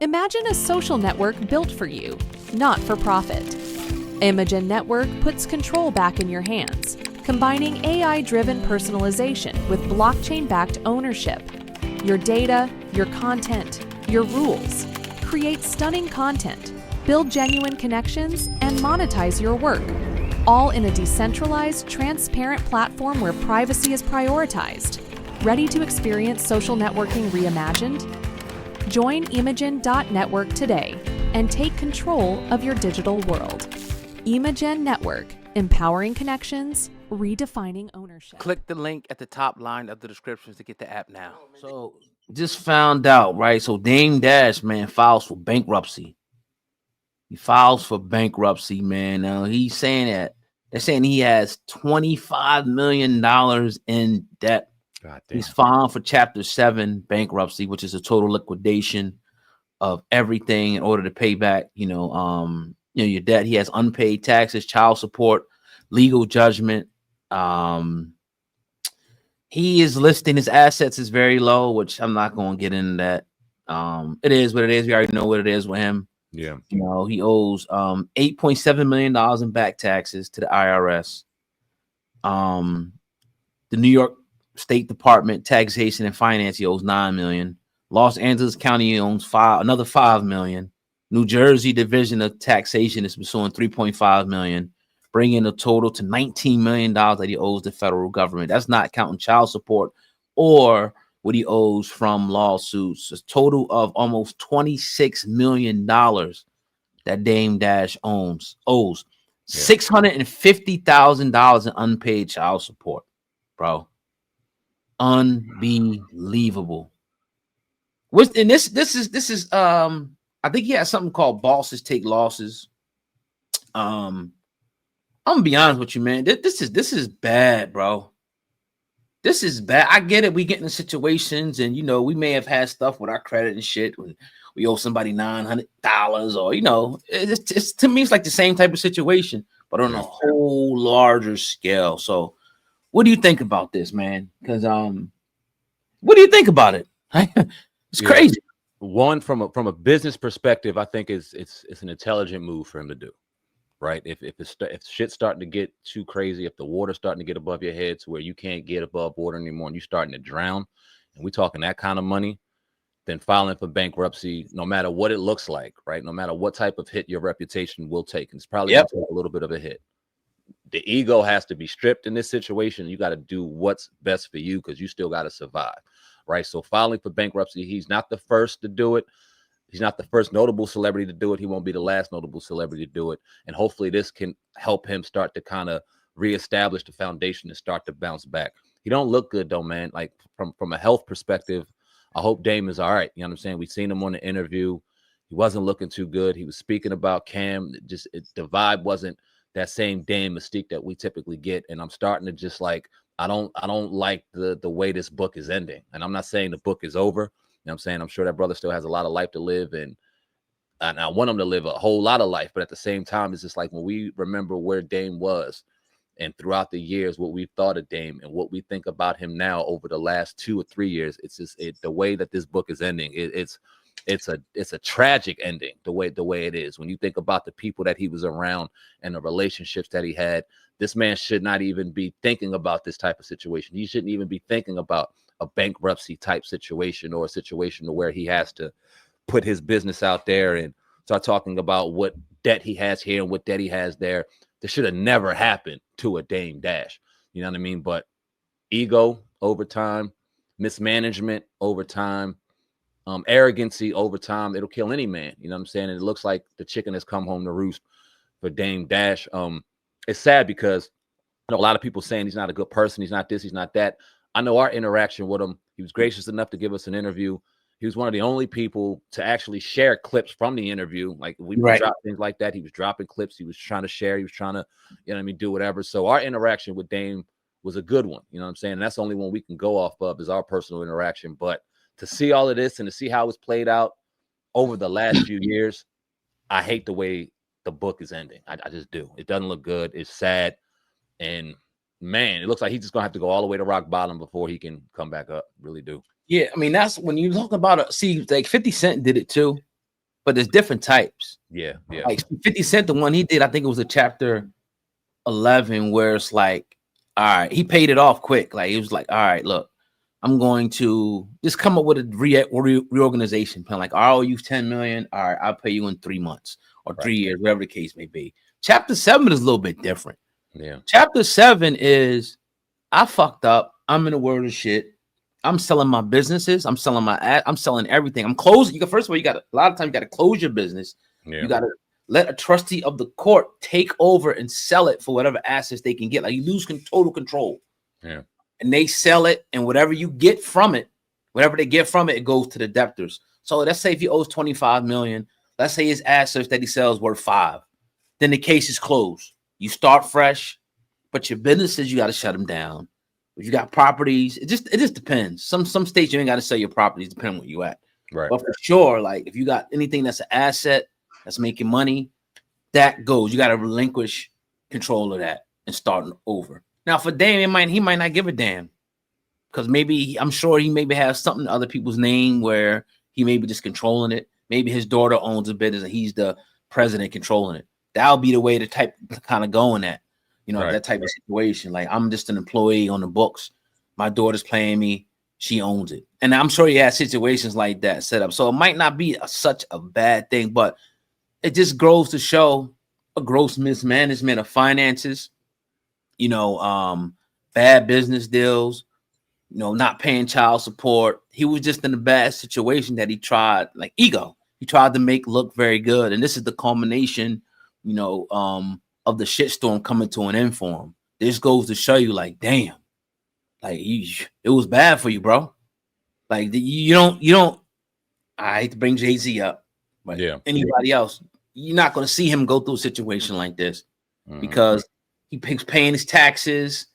Imagine a social network built for you, not for profit. Imogen Network puts control back in your hands, combining AI-driven personalization with blockchain-backed ownership. Your data, your content, your rules. Create stunning content, build genuine connections, and monetize your work, all in a decentralized, transparent platform where privacy is prioritized. Ready to experience social networking reimagined? Join Imogen.Network today and take control of your digital world. Imogen Network, empowering connections, redefining ownership. Click the link at the top line of the descriptions to get the app now. So just found out, right? So Dame Dash, man, files for bankruptcy. He files for bankruptcy, man. Now he's saying that they're saying he has $25 million in debt. God damn. He's filing for Chapter 7 bankruptcy, which is a total liquidation of everything in order to pay back, your debt. He has unpaid taxes, child support, legal judgment. He is listing his assets as very low, which I'm not going to get into that. It is what it is. We already know what it is with him. Yeah. He owes $8.7 million in back taxes to the IRS. The New York State Department Taxation and Finance, he owes $9 million. Los Angeles County owns another $5 million. New Jersey Division of Taxation is pursuing $3.5 million, bringing a total to $19 million that he owes the federal government. That's not counting child support or what he owes from lawsuits. A total of almost $26 million that Dame Dash owes. $650,000 in unpaid child support, bro. Unbelievable. And this is I think he has something called Bosses Take Losses. I'm gonna be honest with you, man. This is bad, bro. This is bad. I get it. We get in situations, and we may have had stuff with our credit and shit. When we owe somebody $900, or it's to me, it's like the same type of situation, but on a whole larger scale. So, what do you think about this, man? Because what do you think about it? It's crazy. One, from a business perspective, I think it's an intelligent move for him to do. Right. If shit's starting to get too crazy, if the water's starting to get above your head to where you can't get above water anymore and you're starting to drown, and we're talking that kind of money, then filing for bankruptcy, no matter what it looks like, right? No matter what type of hit your reputation will take, and it's probably going to take a little bit of a hit. The ego has to be stripped in this situation. You got to do what's best for you because you still got to survive. Right. So filing for bankruptcy, he's not the first to do it. He's not the first notable celebrity to do it. He won't be the last notable celebrity to do it. And hopefully this can help him start to kind of reestablish the foundation and start to bounce back. He don't look good, though, man. Like from a health perspective, I hope Dame is all right. You know what I'm saying? We've seen him on the interview. He wasn't looking too good. He was speaking about Cam. The vibe wasn't that same Dame mystique that we typically get. And I'm starting to just like, I don't like the way this book is ending. And I'm not saying the book is over. You know what I'm saying? I'm sure that brother still has a lot of life to live, and I want him to live a whole lot of life. But at the same time, it's just like when we remember where Dame was and throughout the years, what we've thought of Dame and what we think about him now over the last 2 or 3 years, it's just the way that this book is ending. It's a tragic ending, the way it is. When you think about the people that he was around and the relationships that he had, this man should not even be thinking about this type of situation. He shouldn't even be thinking about a bankruptcy type situation or a situation where he has to put his business out there and start talking about what debt he has here and what debt he has there. This should have never happened to a Dame Dash. You know what I mean? But ego over time, mismanagement over time, arrogancy over time, it'll kill any man. You know what I'm saying? And it looks like the chicken has come home to roost for Dame Dash. It's sad because a lot of people saying he's not a good person. He's not this, he's not that. I know our interaction with him. He was gracious enough to give us an interview. He was one of the only people to actually share clips from the interview. Like we dropped things like that. He was dropping clips. He was trying to share. He was trying to, do whatever. So our interaction with Dame was a good one. You know what I'm saying? And that's the only one we can go off of is our personal interaction. But to see all of this and to see how it's played out over the last few years, I hate the way the book is ending. I just do. It doesn't look good. It's sad. And man, it looks like he's just gonna have to go all the way to rock bottom before he can come back up. Really do. Yeah, I mean, that's when you talk about like 50 Cent did it too. but there's different types. Yeah. Like 50 Cent, the one he did, I think it was a chapter 11 where it's like, all right, he paid it off quick. Like, he was like, all right, look, I'm going to just come up with a reorganization plan. Like, I owe you 10 million. All right, I'll pay you in 3 months or 3 years, whatever the case may be. Chapter 7 is a little bit different. Yeah. Chapter 7 is, I fucked up. I'm in the world of shit. I'm selling my businesses. I'm selling my ad. I'm selling everything. I'm closing. First of all, a lot of times you got to close your business. Yeah. You got to let a trustee of the court take over and sell it for whatever assets they can get. Like, you lose total control. Yeah. And they sell it, and whatever you get from it, whatever they get from it, it goes to the debtors. So let's say if he owes 25 million, let's say his assets that he sells worth 5, then the case is closed. You start fresh, but your businesses, you got to shut them down. If you got properties, it just depends. Some states you ain't got to sell your properties, depending on where you at. Right. But for sure, like, if you got anything that's an asset that's making money, that goes. You got to relinquish control of that and start over. Now, for Dame, he might not give a damn, because I'm sure he maybe has something in other people's name where he may be just controlling it. Maybe his daughter owns a business and he's the president controlling it. That'll be the way to kind of go in that, that type of situation. Like, I'm just an employee on the books. My daughter's paying me. She owns it. And I'm sure he has situations like that set up. So it might not be such a bad thing, but it just goes to show a gross mismanagement of finances. Bad business deals, not paying child support. He was just in a bad situation that he tried, like ego. He tried to make look very good. And this is the culmination, of the shitstorm coming to an end for him. This goes to show you, like, damn, like, it was bad for you, bro. Like, you don't, I hate to bring Jay-Z up, but anybody else, you're not going to see him go through a situation like this because he's paying his taxes.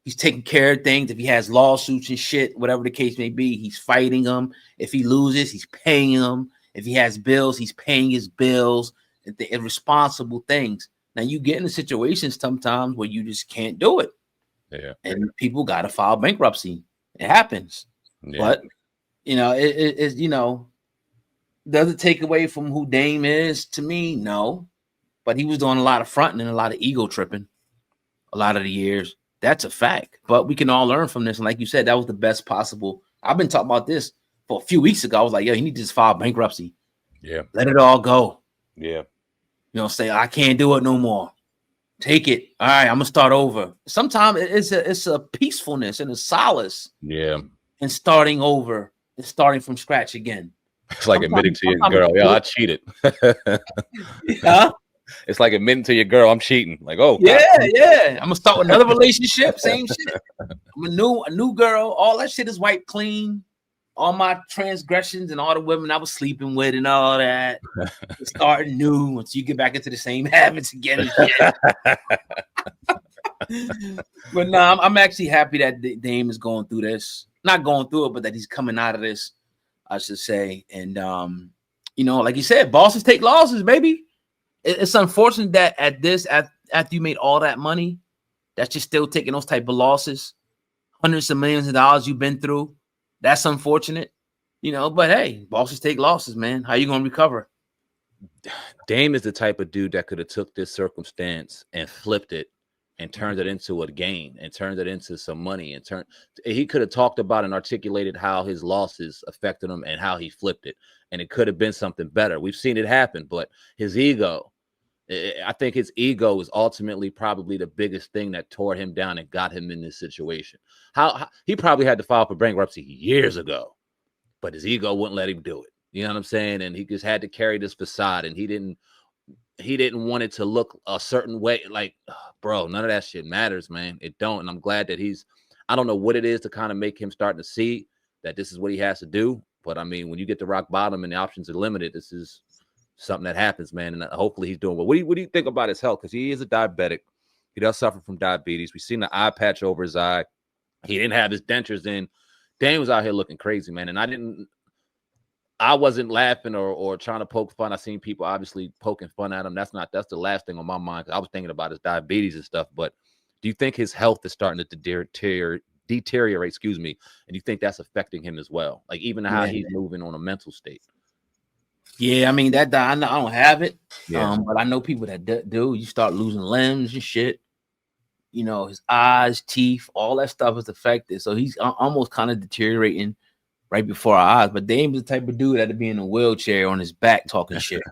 He's taking care of things. If he has lawsuits and shit, whatever the case may be, he's fighting them. If he loses, he's paying them. If he has bills, he's paying his bills. The irresponsible things. Now, you get into situations sometimes where you just can't do it. Yeah. And people got to file bankruptcy. It happens. Yeah. But, does it take away from who Dame is? To me, no. But he was doing a lot of fronting and a lot of ego tripping a lot of the years. That's a fact. But we can all learn from this. And like you said, that was the best possible. I've been talking about this for a few weeks ago. I was like, yo, you need to just file bankruptcy. Yeah. Let it all go. Yeah. Say, I can't do it no more. Take it. All right, I'm gonna start over. Sometimes it's a peacefulness and a solace. Yeah. And starting over and starting from scratch again. It's like admitting to your girl, I cheated. Huh? It's like admitting to your girl, I'm cheating. Like, oh, yeah. I'm gonna start with another relationship. Same shit. I'm a new girl. All that shit is wiped clean. All my transgressions and all the women I was sleeping with and all that. Starting new once you get back into the same habits again. But no, I'm actually happy that Dame is going through this. Not going through it, but that he's coming out of this, I should say. And like you said, bosses take losses, baby. It's unfortunate that after you made all that money, that you're still taking those type of losses. Hundreds of millions of dollars you've been through. That's unfortunate, but hey, bosses take losses, man. How you going to recover? Dame is the type of dude that could have took this circumstance and flipped it and turned it into a gain and turned it into some money and he could have talked about and articulated how his losses affected him and how he flipped it. And it could have been something better. We've seen it happen, but his ego, I think his ego is ultimately probably the biggest thing that tore him down and got him in this situation. How he probably had to file for bankruptcy years ago, but his ego wouldn't let him do it. You know what I'm saying? And he just had to carry this facade, and he didn't want it to look a certain way. Like, bro, none of that shit matters, man. It don't. And I'm glad that I don't know what it is to kind of make him start to see that this is what he has to do. But I mean, when you get to rock bottom and the options are limited, this is something that happens, man. And hopefully he's doing well. What do you think about his health? Because he is a diabetic. He does suffer from diabetes. We've seen the eye patch over his eye. He didn't have his dentures in. Dane was out here looking crazy, man. And I wasn't laughing or trying to poke fun. I seen people obviously poking fun at him. That's the last thing on my mind. I was thinking about his diabetes and stuff. But do you think his health is starting to deteriorate? And you think that's affecting him as well? Like even how he's moving on a mental state? Yeah, I mean that I don't have it. Yeah. But I know people that do. You start losing limbs and shit. You know, his eyes, teeth, all that stuff is affected. So he's almost kind of deteriorating right before our eyes. But Dame's the type of dude that'd be in a wheelchair on his back talking shit.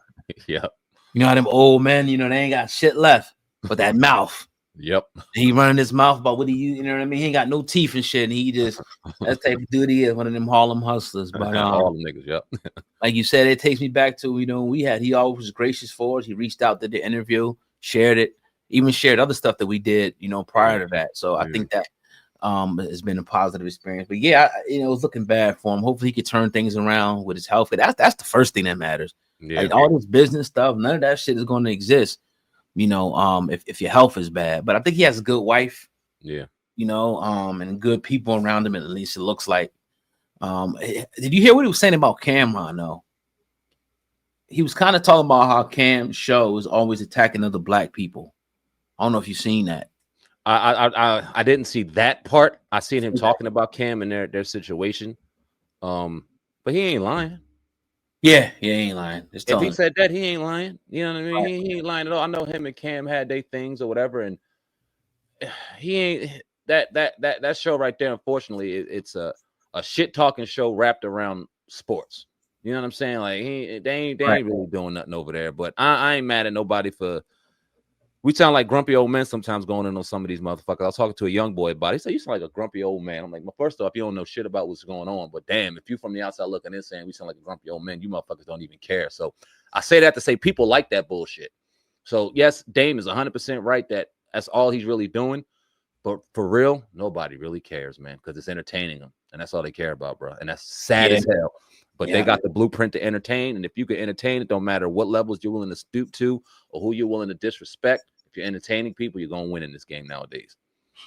Yeah. You know how them old men, you know, they ain't got shit left but that mouth. Yep. He running his mouth about what he, you know what I mean? He ain't got no teeth and shit. And he just, that type of dude he is, one of them Harlem hustlers. But all them niggas, yep. like you said, it takes me back to, you know, he always was gracious for us. He reached out to the interview, shared it, even shared other stuff that we did, you know, prior to that. So I think that has been a positive experience. But yeah, you know, it was looking bad for him. Hopefully he could turn things around with his health. That's the first thing that matters. Yeah. Like all this business stuff, none of that shit is going to exist, you know, if your health is bad. But I think he has a good wife. Yeah. You know, and good people around him, at least it looks like. Did you hear what he was saying about Cameron, though? He was kind of talking about how Cam's show is always attacking other black people. I don't know if you've seen that. I didn't see that part. I seen him talking about Cam and their situation. But he ain't lying. Yeah, he ain't lying. If he said that, he ain't lying. You know what I mean? Right. He ain't lying at all. I know him and Cam had their things or whatever, and he ain't that show right there. Unfortunately, it's a shit talking show wrapped around sports. You know what I'm saying? Like they ain't really doing nothing over there. But I ain't mad at nobody for. We sound like grumpy old men sometimes going in on some of these motherfuckers. I was talking to a young boy about it. He said, you sound like a grumpy old man. I'm like, well, first off, you don't know shit about what's going on. But damn, if you from the outside looking in saying we sound like a grumpy old man, you motherfuckers don't even care. So I say that to say people like that bullshit. So yes, Dame is 100% right that that's all he's really doing. But for real, nobody really cares, man, because it's entertaining them. And that's all they care about, bro. And that's sad as hell. But they got the blueprint to entertain. And if you can entertain, it don't matter what levels you're willing to stoop to or who you're willing to disrespect. If you're entertaining people, you're going to win in this game nowadays.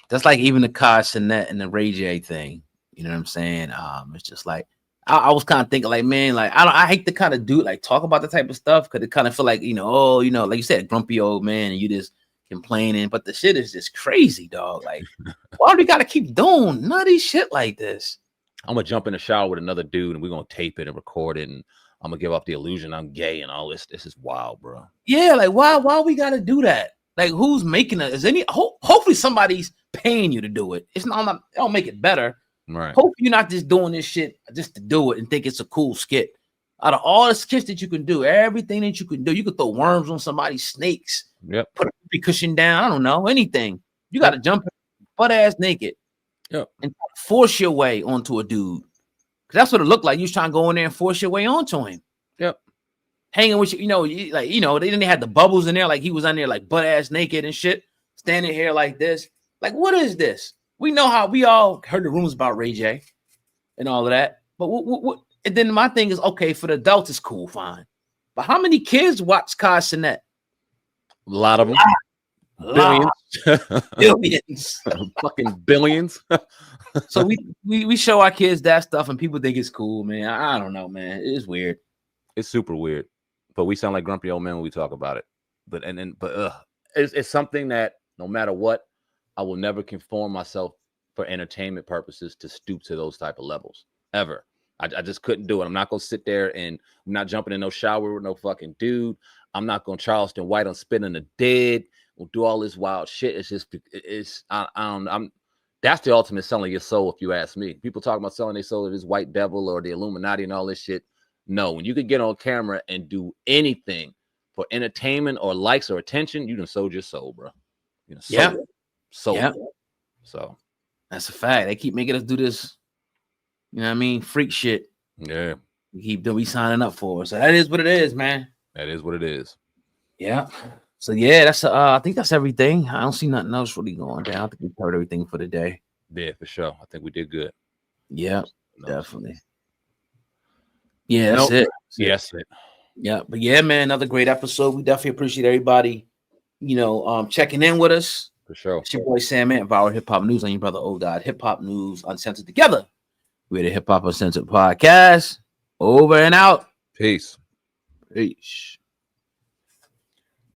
That's like even the Kai Cenat and the Ray J thing. You know what I'm saying? It's just like, I was kind of thinking like, man, like, I hate to kind of do like talk about the type of stuff because it kind of feel like, you know, oh, you know, like you said, grumpy old man and you just complaining. But the shit is just crazy, dog. Like, why do we got to keep doing nutty shit like this? I'm going to jump in the shower with another dude and we're going to tape it and record it. And I'm going to give off the illusion I'm gay and all this. This is wild, bro. Yeah, like, why we got to do that? Like, who's making it? Is any hopefully somebody's paying you to do it. It's not, it don't make it better. Right. Hope you're not just doing this shit just to do it and think it's a cool skit. Out of all the skits that you can do, everything that you can do, you could throw worms on somebody's snakes. Yep. Put a cushion down. I don't know, anything. You got to jump butt ass naked. Yep. And force your way onto a dude. Because that's what it looked like. You was trying to go in there and force your way onto him. Yep. Hanging with you, they didn't have the bubbles in there, like he was on there like butt ass naked and shit, standing here like this. Like, what is this? We know how we all heard the rumors about Ray J and all of that. But what? And then my thing is, okay, for the adults, it's cool, fine. But how many kids watch Kai Cenat? A lot of them. Billions. Fucking billions. So we show our kids that stuff and people think it's cool, man. I don't know, man. It's weird. It's super weird. But we sound like grumpy old men when we talk about it. But it's something that no matter what, I will never conform myself for entertainment purposes to stoop to those type of levels ever. I just couldn't do it. I'm not gonna sit there and I'm not jumping in no shower with no fucking dude. I'm not gonna Charleston White on spitting the dead. We'll do all this wild shit. It's just that's the ultimate selling your soul, if you ask me. People talk about selling their soul to this white devil or the Illuminati and all this shit. No, when you could get on camera and do anything for entertainment or likes or attention, you done sold your soul, bro. You know, So that's a fact. They keep making us do this, you know what I mean? Freak shit. Yeah. We signing up for it. So that is what it is, man. That is what it is. Yeah. So yeah, that's I think that's everything. I don't see nothing else really going down. I think we covered everything for the day. Yeah, for sure. I think we did good. Yeah, definitely. Yeah, that's it. Yes, it. Yeah, but yeah, man, another great episode. We definitely appreciate everybody, checking in with us. For sure. It's your boy Sam Ant, Viral Hip Hop News, on your brother O-Dot. Hip Hop News Uncensored together. We're the Hip Hop Uncensored podcast. Over and out. Peace. Peace.